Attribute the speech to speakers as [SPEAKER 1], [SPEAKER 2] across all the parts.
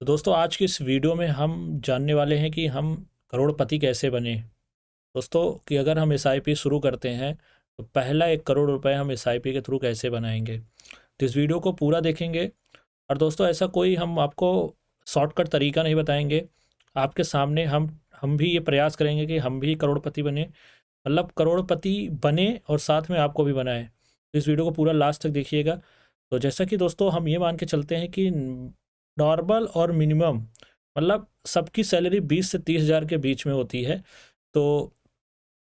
[SPEAKER 1] तो दोस्तों आज की इस वीडियो में हम जानने वाले हैं कि हम करोड़पति कैसे बने। दोस्तों कि अगर हम एसआईपी शुरू करते हैं तो पहला 1 करोड़ रुपए हम एसआईपी के थ्रू कैसे बनाएंगे। तो इस वीडियो को पूरा देखेंगे। और दोस्तों ऐसा कोई हम आपको शॉर्टकट तरीका नहीं बताएंगे। आपके सामने हम भी ये प्रयास करेंगे कि हम भी करोड़पति बने, मतलब करोड़पति बने और साथ में आपको भी बनाए। तो इस वीडियो को पूरा लास्ट तक देखिएगा। तो जैसा कि दोस्तों हम ये मान के चलते हैं कि नॉर्मल और मिनिमम मतलब सबकी सैलरी 20 से 30 हज़ार के बीच में होती है। तो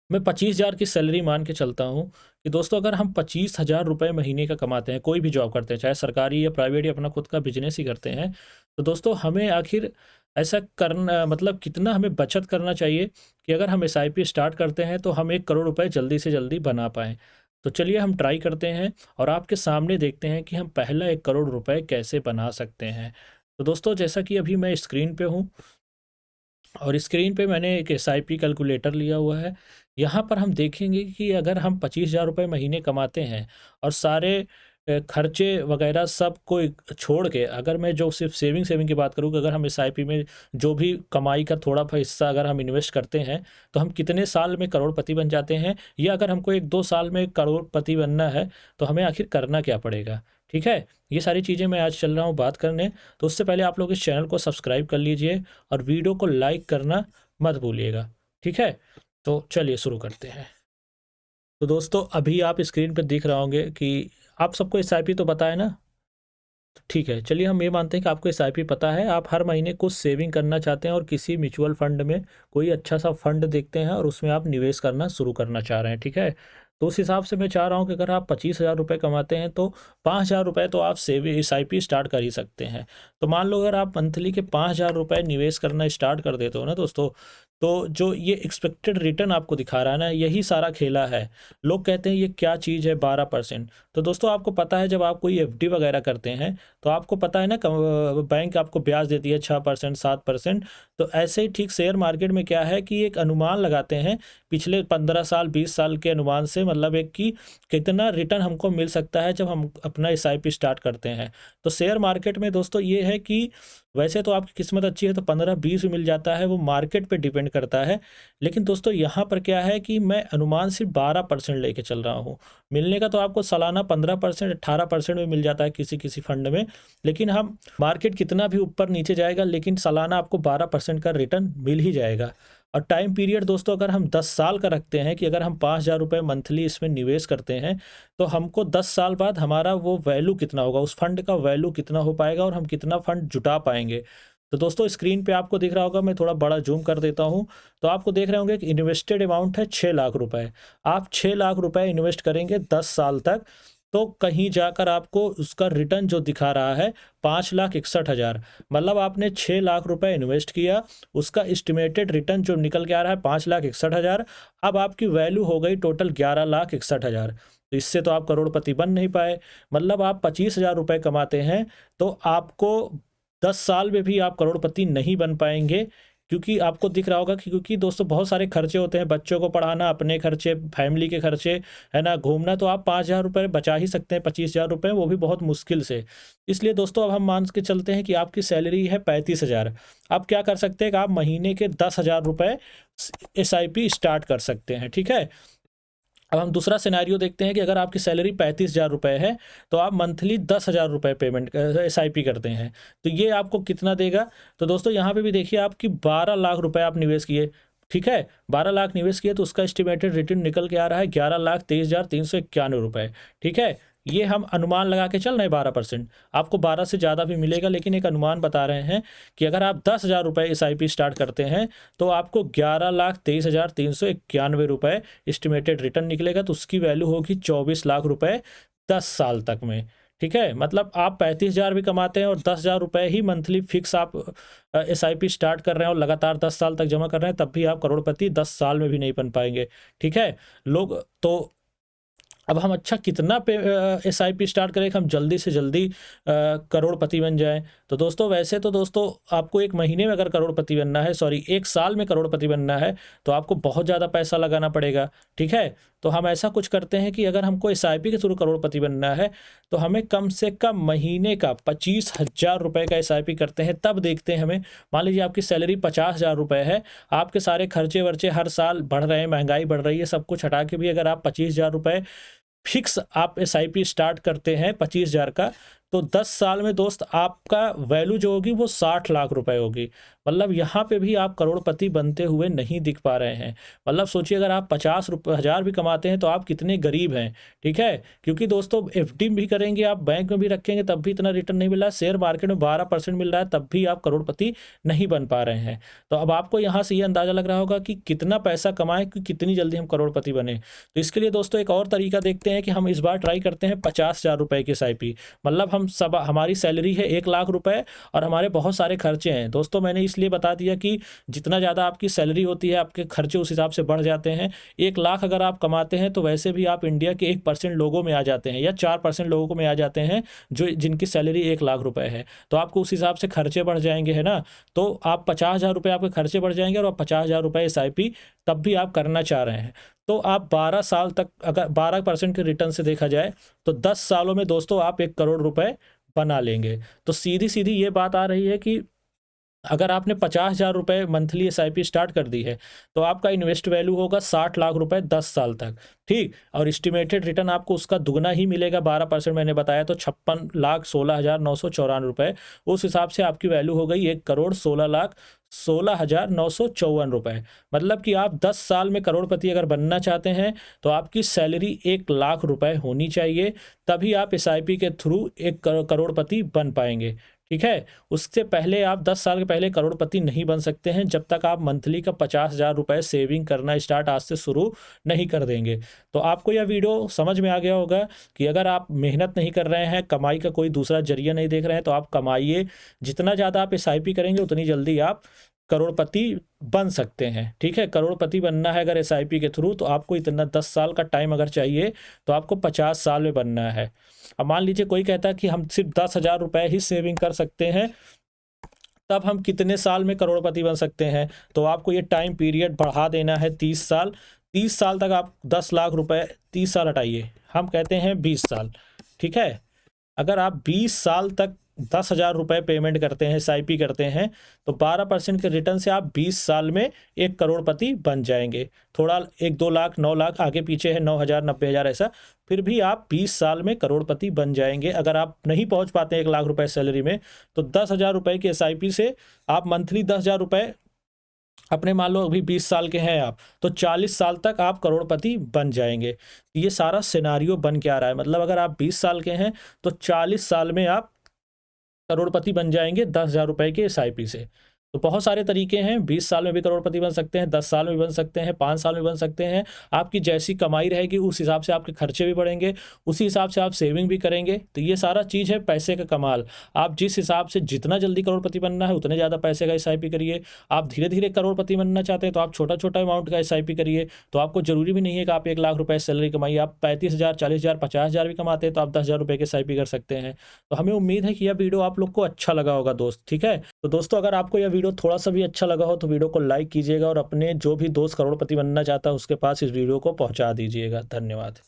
[SPEAKER 1] मैं 25 हज़ार की सैलरी मान के चलता हूँ कि दोस्तों अगर हम 25 हज़ार रुपये महीने का कमाते हैं, कोई भी जॉब करते हैं, चाहे सरकारी या प्राइवेट या अपना खुद का बिजनेस ही करते हैं, तो दोस्तों हमें आखिर ऐसा करना मतलब कितना हमें बचत करना चाहिए कि अगर हम एसआईपी स्टार्ट करते हैं तो हम 1 करोड़ रुपये जल्दी से जल्दी बना पाएँ। तो चलिए हम ट्राई करते हैं और आपके सामने देखते हैं कि हम पहला 1 करोड़ रुपये कैसे बना सकते हैं। तो दोस्तों जैसा कि अभी मैं स्क्रीन पे हूँ और स्क्रीन पे मैंने एक एसआईपी कैलकुलेटर लिया हुआ है। यहाँ पर हम देखेंगे कि अगर हम 25 हज़ार रुपये महीने कमाते हैं और सारे खर्चे वगैरह सब को छोड़ के अगर मैं जो सिर्फ सेविंग की बात करूँ कि अगर हम एसआईपी में जो भी कमाई का थोड़ा हिस्सा अगर हम इन्वेस्ट करते हैं तो हम कितने साल में करोड़पति बन जाते हैं, या अगर हमको 1-2 साल में करोड़पति बनना है तो हमें आखिर करना क्या पड़ेगा। ठीक है, ये सारी चीज़ें मैं आज चल रहा हूँ बात करने। तो उससे पहले आप लोग इस चैनल को सब्सक्राइब कर लीजिए और वीडियो को लाइक करना मत भूलिएगा। ठीक है, तो चलिए शुरू करते हैं। तो दोस्तों अभी आप स्क्रीन पर दिख रहा होंगे कि आप सबको एसआईपी तो पता है ना। तो ठीक है, चलिए हम ये मानते हैं कि आपको एसआईपी पता है, आप हर महीने कुछ सेविंग करना चाहते हैं और किसी म्यूचुअल फंड में कोई अच्छा सा फंड देखते हैं और उसमें आप निवेश करना शुरू करना चाह रहे हैं। ठीक है, तो उस हिसाब से मैं चाह रहा हूँ कि अगर आप 25 हज़ार रुपये कमाते हैं तो 5 हज़ार रुपये तो आप सेविंग एसआईपी स्टार्ट कर ही सकते हैं। तो मान लो अगर आप मंथली के 5 हज़ार रुपये निवेश करना स्टार्ट कर देते हो ना दोस्तों, तो जो ये एक्सपेक्टेड रिटर्न आपको दिखा रहा है ना, यही सारा खेला है। लोग कहते हैं ये क्या चीज़ है 12%। तो दोस्तों आपको पता है जब आप कोई एफडी वगैरह करते हैं तो आपको पता है ना बैंक आपको ब्याज देती है 6% 7%। तो ऐसे ही ठीक शेयर मार्केट में क्या है कि एक अनुमान लगाते हैं पिछले 15 साल 20 साल के अनुमान से, मतलब एक कि कितना रिटर्न हमको मिल सकता है जब हम अपना एसआईपी स्टार्ट करते हैं। तो शेयर मार्केट में दोस्तों ये है कि वैसे तो आपकी किस्मत अच्छी है तो 15-20 भी मिल जाता है, वो मार्केट पे डिपेंड करता है। लेकिन दोस्तों यहाँ पर क्या है कि मैं अनुमान सिर्फ 12% लेके चल रहा हूँ। मिलने का तो आपको सालाना 15% 18% में मिल जाता है किसी किसी फंड में। लेकिन हम मार्केट कितना भी ऊपर नीचे जाएगा लेकिन सालाना आपको 12% का रिटर्न मिल ही जाएगा। और टाइम पीरियड दोस्तों अगर हम 10 साल का रखते हैं कि अगर हम 5 हज़ार रुपये मंथली इसमें निवेश करते हैं तो हमको 10 साल बाद हमारा वो वैल्यू कितना होगा, उस फंड का वैल्यू कितना हो पाएगा और हम कितना फंड जुटा पाएंगे। तो दोस्तों स्क्रीन पे आपको दिख रहा होगा, मैं थोड़ा बड़ा जूम कर देता हूँ। तो आपको देख रहे होंगे कि इन्वेस्टेड अमाउंट है 6 लाख रुपए। आप 6 लाख रुपए इन्वेस्ट करेंगे 10 साल तक, तो कहीं जाकर आपको उसका रिटर्न जो दिखा रहा है 5,61,000। मतलब आपने 6 लाख रुपए इन्वेस्ट किया, उसका एस्टिमेटेड रिटर्न जो निकल के आ रहा है 5,61,000। अब आपकी वैल्यू हो गई टोटल 11,61,000। तो इससे तो आप करोड़पति बन नहीं पाए। मतलब आप 25 हज़ार रुपये कमाते हैं तो आपको 10 साल में भी आप करोड़पति नहीं बन पाएंगे। क्योंकि आपको दिख रहा होगा कि क्योंकि दोस्तों बहुत सारे खर्चे होते हैं, बच्चों को पढ़ाना, अपने खर्चे, फैमिली के खर्चे, है ना, घूमना। तो आप 5 हज़ार रुपये बचा ही सकते हैं, 25 हज़ार रुपये, वो भी बहुत मुश्किल से। इसलिए दोस्तों अब हम मान के चलते हैं कि आपकी सैलरी है 35 हज़ार। आप क्या कर सकते हैं कि आप महीने के 10 हज़ार रुपये एसआईपी स्टार्ट कर सकते हैं। ठीक है, अब हम दूसरा सिनेरियो देखते हैं कि अगर आपकी सैलरी 35 हज़ार रुपये है तो आप मंथली 10 हज़ार रुपये पेमेंट एसआईपी करते हैं, तो ये आपको कितना देगा। तो दोस्तों यहाँ पे भी देखिए आपकी 12 लाख रुपए आप निवेश किए। ठीक है, 12 लाख निवेश किए तो उसका एस्टिमेटेड रिटर्न निकल के आ रहा है 11,23,391 रुपये। ठीक है, ये हम अनुमान लगा के चल रहे हैं 12%। आपको 12 से ज़्यादा भी मिलेगा, लेकिन एक अनुमान बता रहे हैं कि अगर आप 10 हज़ार रुपये एसआईपी स्टार्ट करते हैं तो आपको 11,23,391 रुपये एस्टिमेटेड रिटर्न निकलेगा। तो उसकी वैल्यू होगी 24 लाख रुपए 10 साल तक में। ठीक है, मतलब आप 35 हज़ार भी कमाते हैं और 10 हज़ार रुपये ही मंथली फिक्स आप एसआईपी स्टार्ट कर रहे हैं और लगातार 10 साल तक जमा कर रहे हैं, तब भी आप करोड़पति 10 साल में भी नहीं बन पाएंगे। ठीक है, लोग तो अब हम अच्छा कितना पे एसआईपी स्टार्ट करें कि हम जल्दी से जल्दी करोड़पति बन जाएं। तो दोस्तों वैसे तो दोस्तों आपको एक महीने में अगर करोड़पति बनना है, सॉरी 1 साल में करोड़पति बनना है, तो आपको बहुत ज़्यादा पैसा लगाना पड़ेगा। ठीक है, तो हम ऐसा कुछ करते हैं कि अगर हमको SIP के थ्रू करोड़पति बनना है तो हमें कम से कम महीने का 25,000 रुपये का SIP करते हैं, तब देखते हैं हमें। मान लीजिए आपकी सैलरी 50,000 रुपये है, आपके सारे खर्चे वर्चे हर साल बढ़ रहे हैं, महंगाई बढ़ रही है, सब कुछ हटा के भी अगर आप 25,000 रुपये फिक्स आप SIP स्टार्ट करते हैं 25,000 का, तो 10 साल में दोस्त आपका वैल्यू जो होगी वो 60 लाख रुपए होगी। मतलब यहाँ पे भी आप करोड़पति बनते हुए नहीं दिख पा रहे हैं। मतलब सोचिए अगर आप 50,000 भी कमाते हैं तो आप कितने गरीब हैं, ठीक है। क्योंकि दोस्तों FD भी करेंगे, आप बैंक में भी रखेंगे तब भी इतना रिटर्न नहीं मिल रहा है, शेयर मार्केट में 12% मिल रहा है तब भी आप करोड़पति नहीं बन पा रहे हैं। तो अब आपको यहाँ से ये अंदाज़ा लग रहा होगा कि कितना पैसा कमाएं कि कितनी जल्दी हम करोड़पति बने। तो इसके लिए दोस्तों एक और तरीका देखते हैं कि हम इस बार ट्राई करते हैं 50,000 रुपये की SIP। मतलब हमारी सैलरी है 1 लाख रुपए और हमारे बहुत सारे खर्चे हैं। दोस्तों मैंने इसलिए बता दिया कि जितना ज़्यादा आपकी सैलरी होती है आपके खर्चे उस हिसाब से बढ़ जाते हैं। 1 लाख अगर आप कमाते हैं तो वैसे भी आप इंडिया के 1% लोगों में आ जाते हैं या 4% लोगों को में आ जाते हैं जिनकी सैलरी 1 लाख रुपए है। तो आपको उस हिसाब से खर्चे बढ़ जाएंगे, है ना। तो आप 50,000 रुपये आपके खर्चे बढ़ जाएंगे और 50,000 रुपये SIP तब भी आप करना चाह रहे हैं। तो आप 12 साल तक अगर 12% के रिटर्न से देखा जाए तो 10 सालों में दोस्तों आप 1 करोड़ रुपए बना लेंगे। तो सीधी सीधी ये बात आ रही है कि अगर आपने 50,000 रुपये मंथली SIP स्टार्ट कर दी है तो आपका इन्वेस्ट वैल्यू होगा 60 लाख रुपए 10 साल तक, ठीक। और एस्टिमेटेड रिटर्न आपको उसका दुगना ही मिलेगा, 12% मैंने बताया तो 56,16,994 रुपये। उस हिसाब से आपकी वैल्यू हो गई 1,16,16,954 रुपये। मतलब कि आप 10 साल में करोड़पति अगर बनना चाहते हैं तो आपकी सैलरी 1 लाख रुपए होनी चाहिए, तभी आप SIP के थ्रू 1 करोड़पति बन पाएंगे, ठीक है। उससे पहले आप 10 साल के पहले करोड़पति नहीं बन सकते हैं जब तक आप मंथली का 50,000 रुपये सेविंग करना स्टार्ट आज से शुरू नहीं कर देंगे। तो आपको यह वीडियो समझ में आ गया होगा कि अगर आप मेहनत नहीं कर रहे हैं, कमाई का कोई दूसरा जरिया नहीं देख रहे हैं तो आप कमाइए। जितना ज़्यादा आप SIP करेंगे उतनी जल्दी आप करोड़पति बन सकते हैं, ठीक है। करोड़पति बनना है अगर SIP के थ्रू तो आपको इतना 10 साल का टाइम अगर चाहिए तो आपको 50 साल में बनना है। अब मान लीजिए कोई कहता है कि हम सिर्फ 10,000 रुपये ही सेविंग कर सकते हैं, तब हम कितने साल में करोड़पति बन सकते हैं। तो आपको ये टाइम पीरियड बढ़ा देना है 30 साल। 30 साल तक आप 10 लाख रुपए, 30 साल हटाइए, हम कहते हैं 20 साल, ठीक है। अगर आप 20 साल तक 10,000 रुपये पेमेंट करते हैं, SIP करते हैं, तो 12% के रिटर्न से आप 20 साल में 1 करोड़पति बन जाएंगे। थोड़ा 1, 2 लाख, 9 लाख आगे पीछे है, 9,000, 90,000 ऐसा, फिर भी आप 20 साल में करोड़पति बन जाएंगे। अगर आप नहीं पहुंच पाते 1 लाख रुपए सैलरी में तो 10,000 रुपये की SIP से आप मंथली 10,000 रुपये अपने, मान लो अभी 20 साल के हैं आप, तो 40 साल तक आप करोड़पति बन जाएंगे। ये सारा सिनारियो बन के आ रहा है। मतलब अगर आप 20 साल के हैं तो 40 साल में आप करोड़पति बन जाएंगे 10,000 रुपये के SIP से। तो बहुत सारे तरीके हैं, 20 साल में भी करोड़पति बन सकते हैं, 10 साल में बन सकते हैं, 5 साल में बन सकते हैं। आपकी जैसी कमाई रहेगी उस हिसाब से आपके खर्चे भी बढ़ेंगे, उसी हिसाब से आप सेविंग भी करेंगे। तो ये सारा चीज़ है पैसे का कमाल। आप जिस हिसाब से जितना जल्दी करोड़पति बनना है उतने ज़्यादा पैसे का SIP करिए। आप धीरे धीरे करोड़पति बनना चाहते हैं तो आप छोटा छोटा अमाउंट का SIP करिए। तो आपको जरूरी भी नहीं है कि आप 1 लाख रुपये सैलरी कमाइए। आप 35,000, 40,000, 50,000 भी कमाते हैं तो आप 10,000 रुपये के SIP कर सकते हैं। तो हमें उम्मीद है कि यह वीडियो आप लोग को अच्छा लगा होगा दोस्त, ठीक है। तो दोस्तों अगर आपको यह वीडियो थोड़ा सा भी अच्छा लगा हो तो वीडियो को लाइक कीजिएगा और अपने जो भी दोस्त करोड़पति बनना चाहता है उसके पास इस वीडियो को पहुंचा दीजिएगा। धन्यवाद।